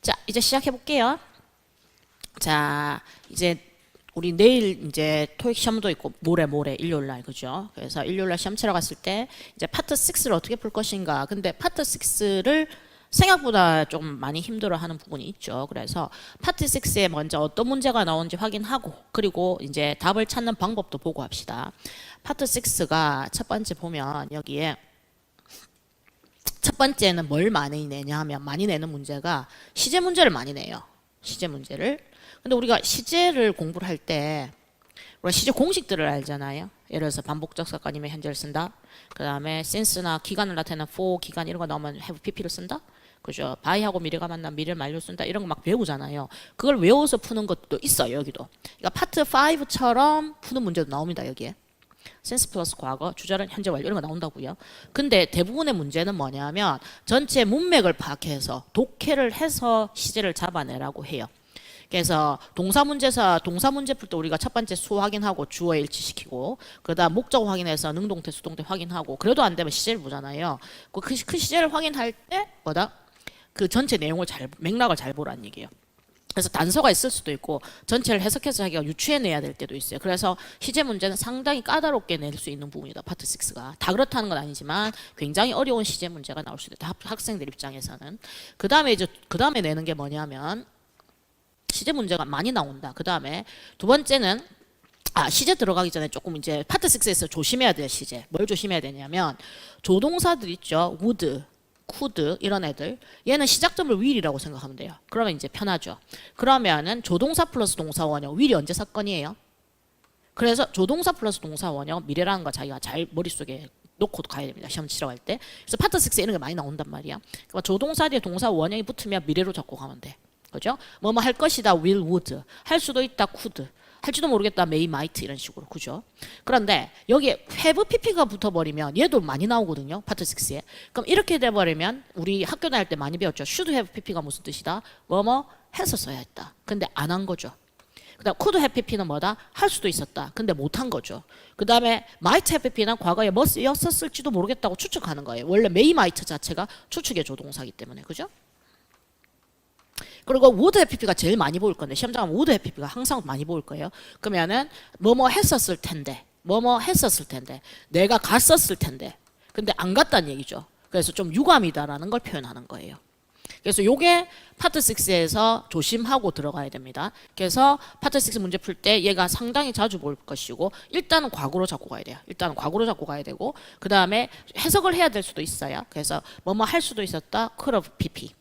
자, 이제 시작해 볼게요. 자, 이제 우리 내일 이제 토익 시험도 있고 모레 일요일 날 그죠? 그래서 일요일 날 시험 치러 갔을 때 이제 파트 6를 어떻게 풀 것인가. 근데 파트 6를 생각보다 좀 많이 힘들어하는 부분이 있죠. 그래서 파트 6에 먼저 어떤 문제가 나오는지 확인하고 그리고 이제 답을 찾는 방법도 보고 합시다. 파트 6가 첫 번째 보면 여기에 첫 번째는 뭘 많이 내냐 하면 많이 내는 문제가 시제 문제를 많이 내요. 시제 문제를. 근데 우리가 시제를 공부를 할 때 우리가 시제 공식들을 알잖아요. 예를 들어서 반복적 사건이면 현재를 쓴다. 그 다음에 since나 기간을 나타내는 for, 기간 이런 거 나오면 have pp를 쓴다. 그죠? by하고 미래가 만나면 미래를 만료를 쓴다. 이런 거 막 배우잖아요. 그걸 외워서 푸는 것도 있어요. 여기도. 그러니까 파트 5처럼 푸는 문제도 나옵니다. 여기에. 센스 플러스 과거, 주절은 현재 완료 이런 거 나온다고요. 근데 대부분의 문제는 뭐냐면 전체 문맥을 파악해서 독해를 해서 시제를 잡아내라고 해요. 그래서 동사 문제 풀 때 우리가 첫 번째 수 확인하고 주어에 일치시키고 그다음 목적 확인해서 능동태 수동태 확인하고 그래도 안 되면 시제를 보잖아요. 그 시제를 확인할 때 뭐다? 그 전체 내용을 맥락을 잘 보라는 얘기예요. 그래서 단서가 있을 수도 있고 전체를 해석해서 자기가 유추해내야 될 때도 있어요. 그래서 시제 문제는 상당히 까다롭게 낼 수 있는 부분이다. 파트 6가. 다 그렇다는 건 아니지만 굉장히 어려운 시제 문제가 나올 수 있다. 학생들 입장에서는. 그 다음에 내는 게 뭐냐면 시제 문제가 많이 나온다. 그 다음에 두 번째는 시제 들어가기 전에 조금 이제 파트 6에서 조심해야 될 시제. 뭘 조심해야 되냐면 조동사들 있죠. would, could 이런 애들 얘는 시작점을 will이라고 생각하면 돼요. 그러면 이제 편하죠. 그러면은 조동사 플러스 동사 원형 will이 언제 사건이에요? 그래서 조동사 플러스 동사 원형 미래라는 거 자기가 잘 머릿속에 놓고 가야 됩니다. 시험 치러 갈 때. 그래서 파트 6에 이런 게 많이 나온단 말이야. 그러니까 조동사 뒤에 동사 원형이 붙으면 미래로 잡고 가면 돼. 그죠? 뭐뭐 할 것이다 will, would 할 수도 있다 could 할지도 모르겠다 may, might 이런 식으로 그죠? 그런데 여기에 have pp가 붙어버리면 얘도 많이 나오거든요. 파트 6에. 그럼 이렇게 돼버리면 우리 학교 다닐 때 많이 배웠죠. should have pp가 무슨 뜻이다? 뭐뭐 해서 써야 했다. 근데 안 한 거죠. 그 다음 could have pp는 뭐다? 할 수도 있었다. 근데 못 한 거죠. 그 다음에 might have pp는 과거에 뭐였었을지도 모르겠다고 추측하는 거예요. 원래 may, might 자체가 추측의 조동사이기 때문에 그죠? 그리고 would have pp가 제일 많이 보일 건데 시험장은 would have pp가 항상 많이 보일 거예요. 그러면은 뭐뭐 했었을 텐데 내가 갔었을 텐데 근데 안 갔다는 얘기죠. 그래서 좀 유감이다라는 걸 표현하는 거예요. 그래서 요게 파트 6에서 조심하고 들어가야 됩니다. 그래서 파트 6 문제 풀 때 얘가 상당히 자주 볼 것이고 일단은 과거로 잡고 가야 돼요. 일단은 과거로 잡고 가야 되고 그 다음에 해석을 해야 될 수도 있어요. 그래서 뭐뭐 할 수도 있었다 could have pp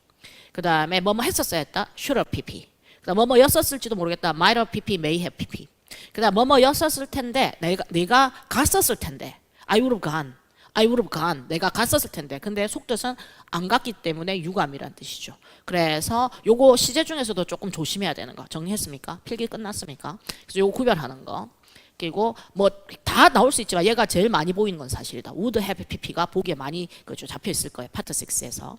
그 다음에 뭐뭐 했었어야 했다 should have pp 그 다음 뭐뭐였었을지도 모르겠다 might have pp, may have pp 그 다음 뭐뭐였었을 텐데 내가 갔었을 텐데 I would have gone 내가 갔었을 텐데 근데 속뜻은 안 갔기 때문에 유감이란 뜻이죠. 그래서 요거 시제 중에서도 조금 조심해야 되는 거 정리했습니까? 필기 끝났습니까? 그래서 요거 구별하는 거 그리고 뭐 다 나올 수 있지만 얘가 제일 많이 보이는 건 사실이다. would have pp가 보기에 많이 그죠 잡혀 있을 거예요. 파트 6에서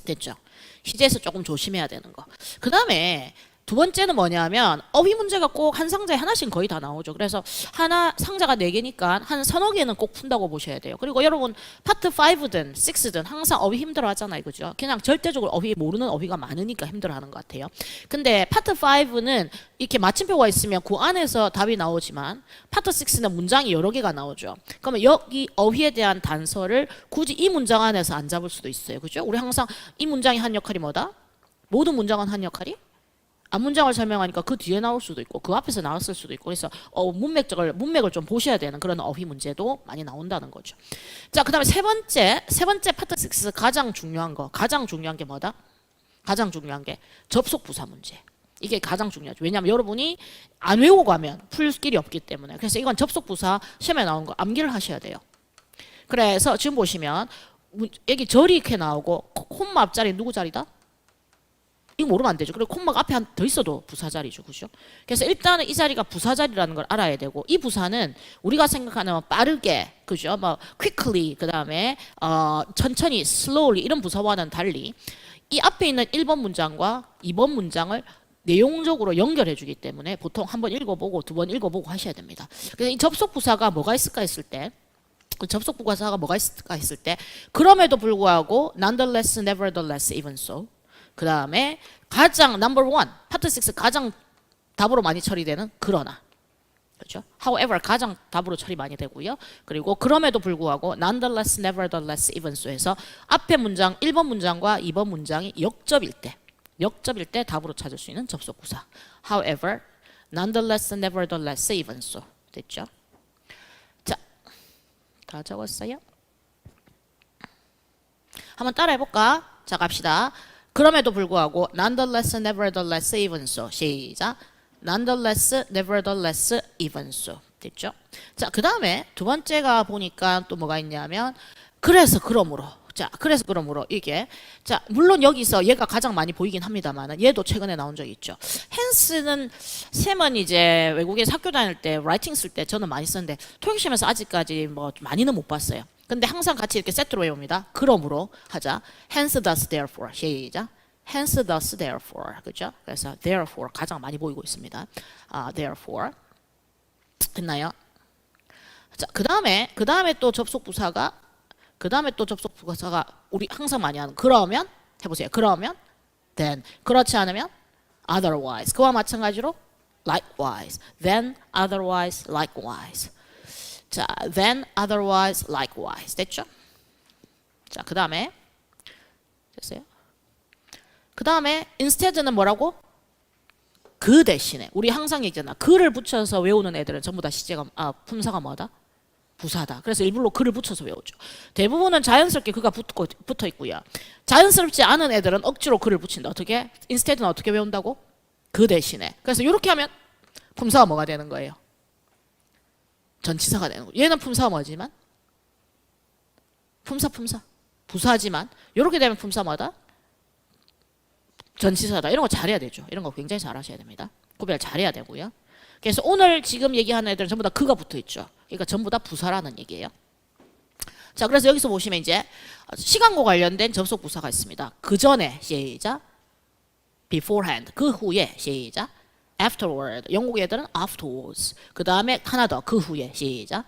됐죠. 시제에서 조금 조심해야 되는 거. 그 다음에 두 번째는 뭐냐면 어휘 문제가 꼭 한 상자에 하나씩 거의 다 나오죠. 그래서 하나 상자가 4개니까 한 서너 개는 꼭 푼다고 보셔야 돼요. 그리고 여러분 파트 5든 6든 항상 어휘 힘들어 하잖아요. 그죠? 그냥 절대적으로 어휘 모르는 어휘가 많으니까 힘들어하는 것 같아요. 근데 파트 5는 이렇게 마침표가 있으면 그 안에서 답이 나오지만 파트 6는 문장이 여러 개가 나오죠. 그러면 여기 어휘에 대한 단서를 굳이 이 문장 안에서 안 잡을 수도 있어요. 그죠? 우리 항상 이 문장이 한 역할이 뭐다? 모든 문장은 한 역할이? 앞문장을 설명하니까 그 뒤에 나올 수도 있고 그 앞에서 나왔을 수도 있고 그래서 문맥을 좀 보셔야 되는 그런 어휘 문제도 많이 나온다는 거죠. 자, 그다음에 세 번째 파트 6에서 가장 중요한 게 뭐다? 가장 중요한 게 접속 부사 문제. 이게 가장 중요하죠. 왜냐하면 여러분이 안 외우고 가면 풀 길이 없기 때문에. 그래서 이건 접속 부사 시험에 나온 거 암기를 하셔야 돼요. 그래서 지금 보시면 여기 절이 이렇게 나오고 콤마 앞자리 누구 자리다? 이거 모르면 안 되죠. 그리고 콤마가 앞에 더 있어도 부사 자리죠. 그죠? 그래서 일단은 이 자리가 부사 자리라는 걸 알아야 되고 이 부사는 우리가 생각하는 빠르게 그죠? 뭐 quickly 그다음에 천천히 slowly 이런 부사와는 달리 이 앞에 있는 1번 문장과 2번 문장을 내용적으로 연결해 주기 때문에 보통 한번 읽어보고 두 번 읽어보고 하셔야 됩니다. 그래서 이 접속 부사가 뭐가 있을까 했을 때 접속 부사가 뭐가 있을까 했을 때 그럼에도 불구하고 nonetheless, nevertheless, even so 그 다음에 가장 number one, 파트 6 가장 답으로 많이 처리되는 그러나. 그렇죠? However 가장 답으로 처리 많이 되고요. 그리고 그럼에도 불구하고 nonetheless, nevertheless, even so에서 앞에 문장 1번 문장과 2번 문장이 역접일 때 답으로 찾을 수 있는 접속구사. However, nonetheless, nevertheless, even so. 됐죠? 자, 다 적었어요? 한번 따라해 볼까? 자, 갑시다. 그럼에도 불구하고 nonetheless, nevertheless, even so. 시작. nonetheless, nevertheless, even so. 됐죠? 자, 그 다음에 두 번째가 보니까 또 뭐가 있냐면 그래서 그러므로. 자, 그래서 그러므로 이게 자, 물론 여기서 얘가 가장 많이 보이긴 합니다만 얘도 최근에 나온 적이 있죠. hence는 쌤은 이제 외국에서 학교 다닐 때 라이팅 쓸 때 저는 많이 썼는데 토익 시험에서 아직까지 뭐 많이는 못 봤어요. 근데 항상 같이 이렇게 세트로 외웁니다. 그러므로 하자. hence, thus, therefore. 시작. hence, thus, therefore. 그죠? 그래서 therefore 가장 많이 보이고 있습니다. therefore. 됐나요? 자, 그 다음에 또 접속 부사가 우리 항상 많이 하는 그러면 해보세요. 그러면 then. 그렇지 않으면 otherwise. 그와 마찬가지로 likewise. then, otherwise, likewise. 자, then, otherwise, likewise. 됐죠? 자, 그 다음에 됐어요? 그 다음에 instead는 뭐라고? 그 대신에 우리 항상 얘기잖아. 그를 붙여서 외우는 애들은 전부 다 품사가 뭐다? 부사다. 그래서 일부러 그를 붙여서 외우죠. 대부분은 자연스럽게 그가 붙어 있고요. 자연스럽지 않은 애들은 억지로 그를 붙인다. 어떻게? instead는 어떻게 외운다고? 그 대신에. 그래서 이렇게 하면 품사가 뭐가 되는 거예요? 전치사가 되는 거예요. 얘는 품사가 뭐지만? 품사. 부사지만 이렇게 되면 품사 뭐다? 전치사다. 이런 거 잘해야 되죠. 이런 거 굉장히 잘 하셔야 됩니다. 구별 잘해야 되고요. 그래서 오늘 지금 얘기하는 애들은 전부 다 그가 붙어 있죠. 그러니까 전부 다 부사라는 얘기예요. 자, 그래서 여기서 보시면 이제 시간과 관련된 접속 부사가 있습니다. 그 전에 시작. beforehand. 그 후에 시작. afterward. 영국 애들은 afterwards. 그 다음에 하나 더. 그 후에 시작.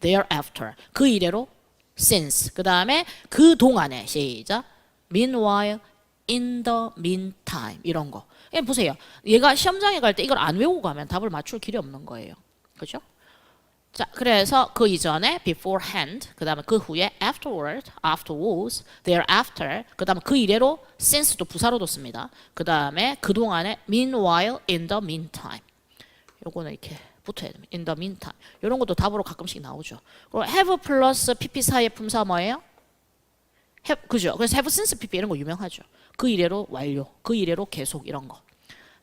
thereafter. 그 이래로 since. 그 다음에 그 동안에 시작. meanwhile. in the meantime. 이런 거. 보세요. 얘가 시험장에 갈 때 이걸 안 외우고 가면 답을 맞출 길이 없는 거예요. 그죠? 자, 그래서 그 이전에 beforehand, 그 다음에 그 후에 afterward, afterwards, thereafter, 그 다음에 그 이래로 since도 부사로도 씁니다. 그 다음에 그동안에 meanwhile, in the meantime. 요거는 이렇게 붙어야 됩니다. in the meantime. 이런 것도 답으로 가끔씩 나오죠. 그리고 have 플러스 pp 사이의 품사 뭐예요? have, 그죠? 그래서 have since pp 이런 거 유명하죠. 그 이래로 완료, 그 이래로 계속 이런 거.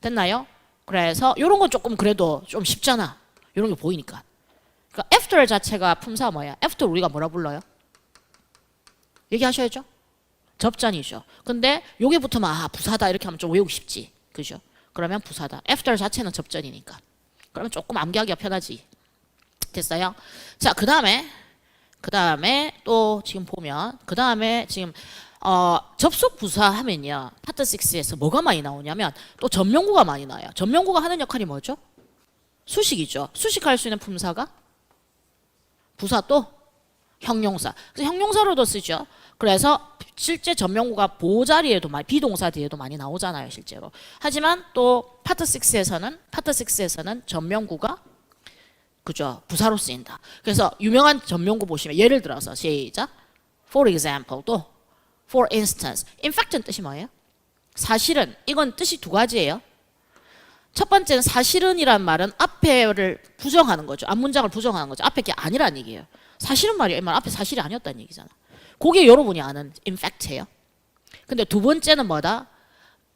됐나요? 그래서 이런 건 조금 그래도 좀 쉽잖아. 이런 게 보이니까. 그러니까 after 자체가 품사 뭐야? after 우리가 뭐라 불러요? 얘기하셔야죠. 접전이죠. 근데 요게 붙으면 부사다 이렇게 하면 좀 외우기 쉽지. 그죠? 그러면 부사다. after 자체는 접전이니까. 그러면 조금 암기하기가 편하지. 됐어요? 자, 그 다음에 또 지금 보면 그 다음에 지금 접속 부사 하면요. 파트 6에서 뭐가 많이 나오냐면 또 전명구가 많이 나와요. 전명구가 하는 역할이 뭐죠? 수식이죠. 수식할 수 있는 품사가 부사 또 형용사. 그래서 형용사로도 쓰죠. 그래서 실제 전명구가 보자리에도 비동사 뒤에도 많이 나오잖아요, 실제로. 하지만 또 파트 6에서는 전명구가 그죠? 부사로 쓰인다. 그래서 유명한 전명구 보시면 예를 들어서 시작. For example 또 for instance. in fact는 뜻이 뭐예요? 사실은. 이건 뜻이 두 가지예요. 첫 번째는 사실은이란 말은 앞에를 부정하는 거죠. 앞 문장을 부정하는 거죠. 앞에 게 아니란 얘기예요. 사실은 말이야. 이 말 앞에 사실이 아니었다는 얘기잖아. 그게 여러분이 아는 in fact예요. 근데 두 번째는 뭐다?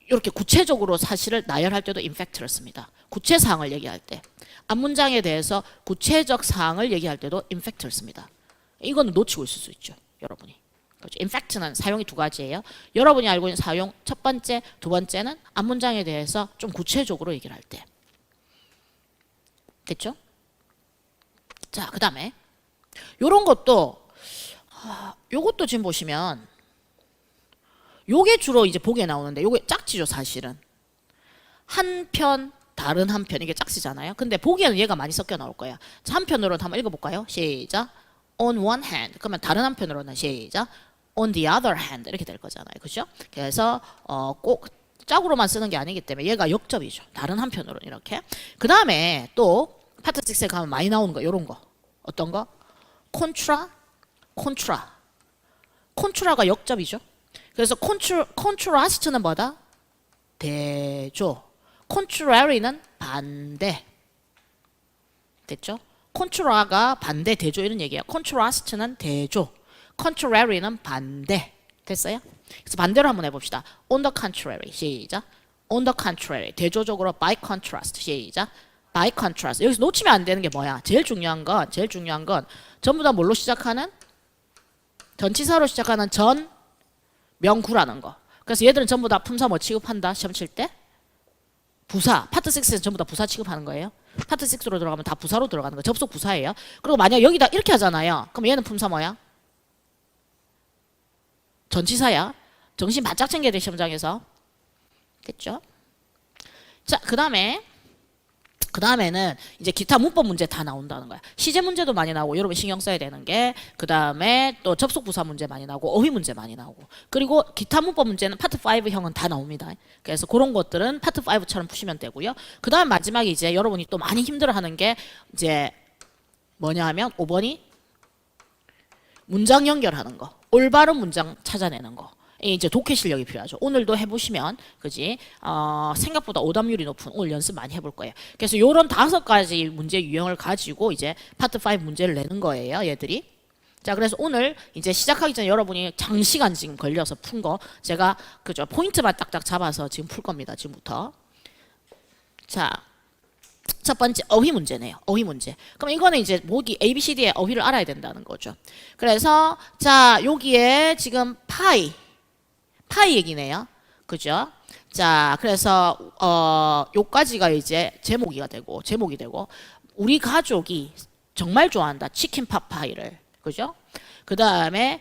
이렇게 구체적으로 사실을 나열할 때도 in fact를 씁니다. 구체 사항을 얘기할 때. 앞 문장에 대해서 구체적 사항을 얘기할 때도 in fact를 씁니다. 이거는 놓치고 있을 수 있죠. 여러분이. 그렇죠. in fact는 사용이 두 가지예요. 여러분이 알고 있는 사용 첫 번째, 두 번째는 앞 문장에 대해서 좀 구체적으로 얘기를 할 때. 됐죠? 자, 그 다음에 요런 것도 요것도 지금 보시면 요게 주로 이제 보기에 나오는데 요게 짝지죠, 사실은. 한편, 다른 한편 이게 짝지잖아요. 근데 보기에는 얘가 많이 섞여 나올 거야. 자, 한편으로는 한번 읽어볼까요? 시작. On one hand. 그러면 다른 한편으로는 시작. on the other hand 이렇게 될 거잖아요. 그죠? 그래서 꼭 짝으로만 쓰는 게 아니기 때문에 얘가 역접이죠. 다른 한편으로는 이렇게. 그 다음에 또 파트 6에 가면 많이 나오는 거 요런 거. 어떤 거? 콘트라가 역접이죠. 그래서 콘트라스트는 뭐다? 대조. contrary는 반대. 됐죠? 콘트라가 반대, 대조 이런 얘기예요. 콘트라스트는 대조. contrary는 반대. 됐어요? 그래서 반대로 한번 해봅시다. on the contrary. 시작. on the contrary. 대조적으로 by contrast. 시작. by contrast. 여기서 놓치면 안 되는 게 뭐야? 제일 중요한 건 전부 다 뭘로 시작하는? 전치사로 시작하는 전, 명구라는 거. 그래서 얘들은 전부 다 품사 뭐 취급한다? 시험 칠 때? 부사. 파트 6에서 전부 다 부사 취급하는 거예요. 파트 6로 들어가면 다 부사로 들어가는 거. 접속 부사예요. 그리고 만약 여기다 이렇게 하잖아요. 그럼 얘는 품사 뭐야? 전치사야. 정신 바짝 챙겨야 돼, 시험장에서. 됐죠? 자, 그 다음에는 이제 기타 문법 문제 다 나온다는 거야. 시제 문제도 많이 나오고, 여러분 신경 써야 되는 게, 그 다음에 또 접속 부사 문제 많이 나오고, 어휘 문제 많이 나오고, 그리고 기타 문법 문제는 파트 5형은 다 나옵니다. 그래서 그런 것들은 파트 5처럼 푸시면 되고요. 그 다음 마지막에 이제 여러분이 또 많이 힘들어하는 게 이제 뭐냐 하면 5번이 문장 연결하는 거, 올바른 문장 찾아내는 거. 이제 독해 실력이 필요하죠. 오늘도 해보시면, 그지? 생각보다 오답률이 높은 오늘 연습 많이 해볼 거예요. 그래서 요런 5가지 문제 유형을 가지고 이제 파트 5 문제를 내는 거예요, 얘들이. 자, 그래서 오늘 이제 시작하기 전에 여러분이 장시간 지금 걸려서 푼 거 제가 그죠? 포인트만 딱딱 잡아서 지금 풀 겁니다, 지금부터. 자, 첫 번째 어휘 문제네요. 어휘 문제. 그럼 이거는 이제 모기 ABCD의 어휘를 알아야 된다는 거죠. 그래서 자, 여기에 지금 파이 얘기네요. 그죠? 자, 그래서 요까지가 이제 제목이 되고 우리 가족이 정말 좋아한다. 치킨 팟파이를. 그죠? 그다음에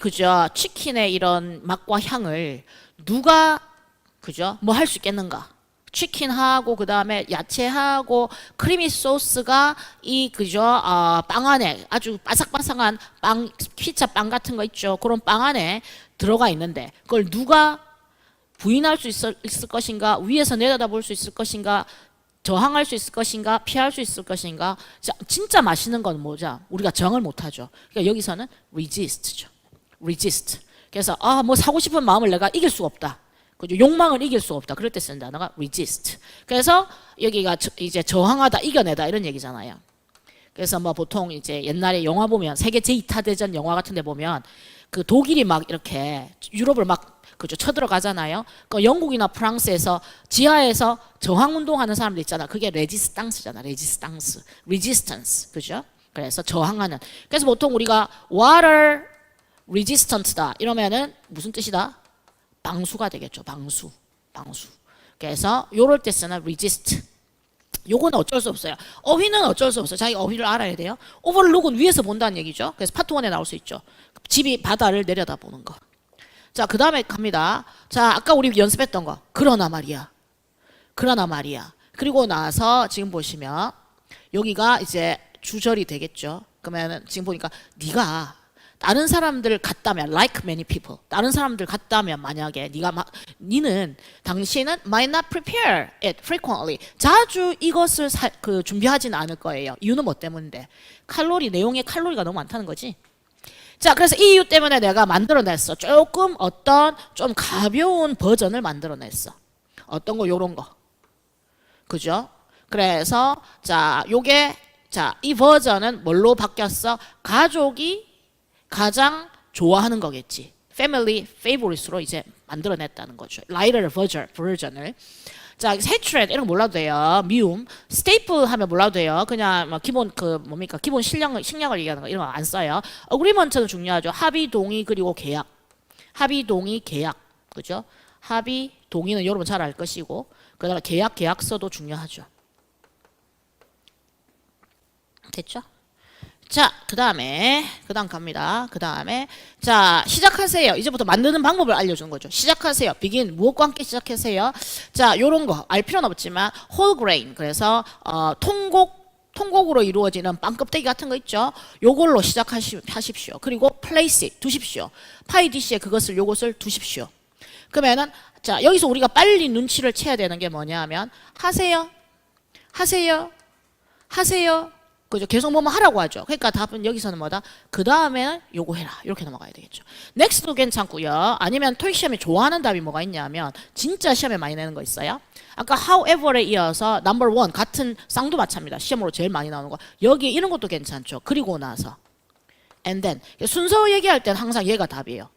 그죠? 치킨의 이런 맛과 향을 누가 그죠? 뭐 할 수 있겠는가? 치킨하고 그다음에 야채하고 크리미 소스가 그죠? 빵 안에 아주 바삭바삭한 빵, 피자 빵 같은 거 있죠. 그런 빵 안에 들어가 있는데 그걸 누가 부인할 수 있을 것인가? 위에서 내려다볼 수 있을 것인가? 저항할 수 있을 것인가? 피할 수 있을 것인가? 진짜 맛있는 건 뭐죠? 우리가 정을 못하죠. 그러니까 여기서는 resist죠. resist. 그래서 뭐 사고 싶은 마음을 내가 이길 수가 없다. 그죠? 욕망을 이길 수 없다. 그럴 때 쓰는 단어가 resist. 그래서 여기가 이제 저항하다, 이겨내다 이런 얘기잖아요. 그래서 뭐 보통 이제 옛날에 영화 보면 세계 제2차 대전 영화 같은 데 보면 그 독일이 막 이렇게 유럽을 막 그죠? 쳐들어가잖아요. 그 영국이나 프랑스에서 지하에서 저항 운동하는 사람들 있잖아. 그게 레지스탕스잖아. 레지스탕스. resistance. 그죠? 그래서 저항하는. 그래서 보통 우리가 water resistant다 이러면은 무슨 뜻이다? 방수가 되겠죠. 방수. 그래서 요럴 때 쓰는 resist. 요거는 어쩔 수 없어요. 어휘는 어쩔 수 없어요. 자기가 어휘를 알아야 돼요. overlook은 위에서 본다는 얘기죠. 그래서 파트 1에 나올 수 있죠. 집이 바다를 내려다보는 거. 자, 그 다음에 갑니다. 자, 아까 우리 연습했던 거. 그러나 말이야. 그리고 나서 지금 보시면 여기가 이제 주절이 되겠죠. 그러면 지금 보니까 네가 다른 사람들 같다면 like many people 다른 사람들 같다면 만약에 당신은 might not prepare it frequently 자주 이것을 준비하지는 않을 거예요. 이유는 뭐 때문인데? 내용에 칼로리가 너무 많다는 거지. 자, 그래서 이 이유 때문에 내가 만들어냈어. 좀 가벼운 버전을 만들어냈어. 어떤 거? 요런 거. 그죠? 그래서 이 버전은 뭘로 바뀌었어? 가족이 가장 좋아하는 거겠지. Family favorite로 이제 만들어냈다는 거죠. Lighter version을. 자, hatred 이런 거 몰라도 돼요. 미움. staple 하면 몰라도 돼요. 그냥 뭐 기본 기본 식량을 얘기하는 거 이런 거 안 써요. agreement는 중요하죠. 합의, 동의 그리고 계약. 합의, 동의, 계약. 그죠? 합의, 동의는 여러분 잘 알 것이고 그다음에 계약서도 중요하죠. 됐죠? 자, 그 다음 갑니다. 자, 시작하세요. 이제부터 만드는 방법을 알려주는 거죠. 시작하세요. begin, 무엇과 함께 시작하세요. 자, 요런 거 알 필요는 없지만 whole grain, 그래서 통곡으로 이루어지는 빵 껍데기 같은 거 있죠. 요걸로 시작하십시오. 그리고 place it, 두십시오. 파이 디시에 그것을 요것을 두십시오. 그러면은 자 여기서 우리가 빨리 눈치를 채야 되는 게 뭐냐면 하세요, 하세요, 하세요. 그죠? 계속 뭐뭐 하라고 하죠. 그러니까 답은 여기서는 뭐다? 그 다음에 요거 해라. 이렇게 넘어가야 되겠죠. next도 괜찮고요. 아니면 토익 시험에 좋아하는 답이 뭐가 있냐면 진짜 시험에 많이 내는 거 있어요. 아까 however에 이어서 number one 같은 쌍두마차입니다. 시험으로 제일 많이 나오는 거. 여기 이런 것도 괜찮죠. 그리고 나서 and then 순서 얘기할 때는 항상 얘가 답이에요.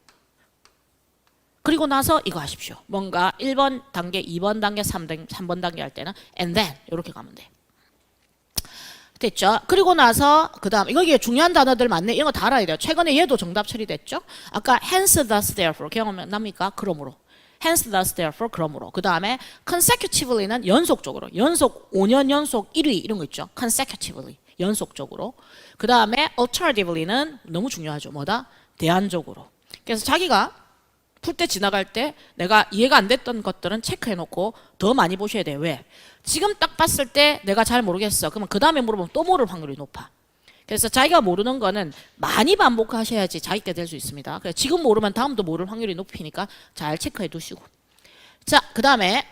그리고 나서 이거 하십시오. 뭔가 1번 단계, 2번 단계, 3번 단계 할 때는 and then 이렇게 가면 돼요. 됐죠? 그리고 나서 그 다음 여기에 중요한 단어들 많네. 이런 거 다 알아야 돼요. 최근에 얘도 정답 처리됐죠? 아까 hence, thus, therefore 기억납니까? 그러므로 hence, thus, therefore 그러므로. 그 다음에 consecutively는 연속적으로. 연속 5년 연속 1위 이런 거 있죠? consecutively 연속적으로. 그 다음에 alternatively는 너무 중요하죠. 뭐다? 대안적으로. 그래서 자기가 풀 때 지나갈 때 내가 이해가 안 됐던 것들은 체크해놓고 더 많이 보셔야 돼요. 왜? 지금 딱 봤을 때 내가 잘 모르겠어. 그러면 그 다음에 물어보면 또 모를 확률이 높아. 그래서 자기가 모르는 거는 많이 반복하셔야지 자기게 될 수 있습니다. 그래서 지금 모르면 다음도 모를 확률이 높으니까 잘 체크해 두시고. 자, 그 다음에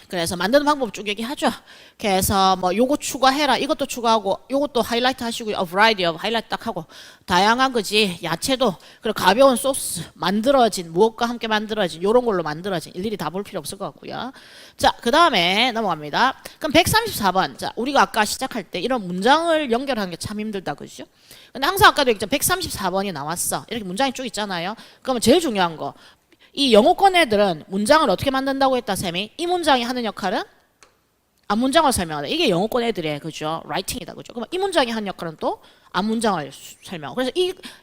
그래서 만드는 방법 쭉 얘기하죠. 그래서 뭐 요거 추가해라, 이것도 추가하고, 요것도 하이라이트 하시고요. A variety of 하이라이트 딱 하고, 다양한 거지. 야채도 그리고 가벼운 소스 만들어진 무엇과 함께 만들어진 요런 걸로 만들어진 일일이 다 볼 필요 없을 것 같고요. 자, 그 다음에 넘어갑니다. 그럼 134번. 자, 우리가 아까 시작할 때 이런 문장을 연결하는 게 참 힘들다, 그죠? 근데 항상 아까도 얘기했죠. 134번이 나왔어. 이렇게 문장이 쭉 있잖아요. 그러면 제일 중요한 거. 이 영어권 애들은 문장을 어떻게 만든다고 했다, 쌤이? 이 문장이 하는 역할은 앞문장을 설명하다. 이게 영어권 애들의 그죠? 라이팅이다, 그죠? 그럼 이 문장이 하는 역할은 또 앞문장을 설명하고. 그래서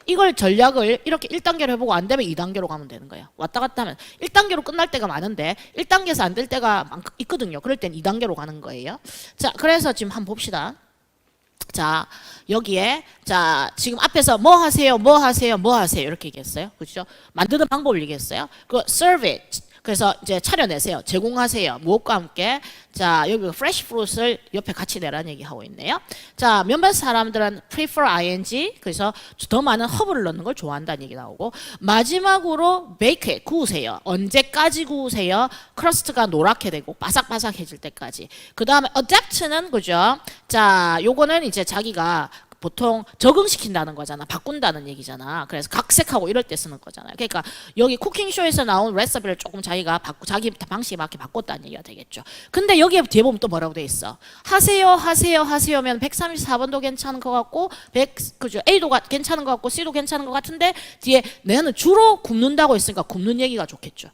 이걸 전략을 이렇게 1단계로 해보고 안 되면 2단계로 가면 되는 거예요. 왔다 갔다 하면 1단계로 끝날 때가 많은데 1단계에서 안 될 때가 있거든요. 그럴 땐 2단계로 가는 거예요. 자, 그래서 지금 한번 봅시다. 자, 여기에 자 지금 앞에서 뭐 하세요, 뭐 하세요, 뭐 하세요 이렇게 얘기했어요. 그렇죠? 만드는 방법을 얘기했어요. 그 serve it. 그래서 이제 차려내세요. 제공하세요. 무엇과 함께? 자, 여기 fresh fruit을 옆에 같이 내라는 얘기하고 있네요. 자, 몇몇 사람들은 prefer ing, 그래서 더 많은 허브를 넣는 걸 좋아한다는 얘기 나오고, 마지막으로 bake it, 구우세요. 언제까지 구우세요? 크러스트가 노랗게 되고 바삭바삭해질 때까지. 그 다음에 adapt는 그죠? 자, 요거는 이제 자기가 보통 적응시킨다는 거잖아. 바꾼다는 얘기잖아. 그래서 각색하고 이럴 때 쓰는 거잖아요. 그러니까 여기 쿠킹쇼에서 나온 레시피를 조금 자기가 자기 방식에 맞게 바꿨다는 얘기가 되겠죠. 근데 여기에 뒤에 보면 또 뭐라고 돼 있어? 하세요, 하세요, 하세요면 134번도 괜찮은 것 같고, 그죠? A도 괜찮은 것 같고, C도 괜찮은 것 같은데 뒤에 내는 주로 굽는다고 했으니까 굽는 얘기가 좋겠죠.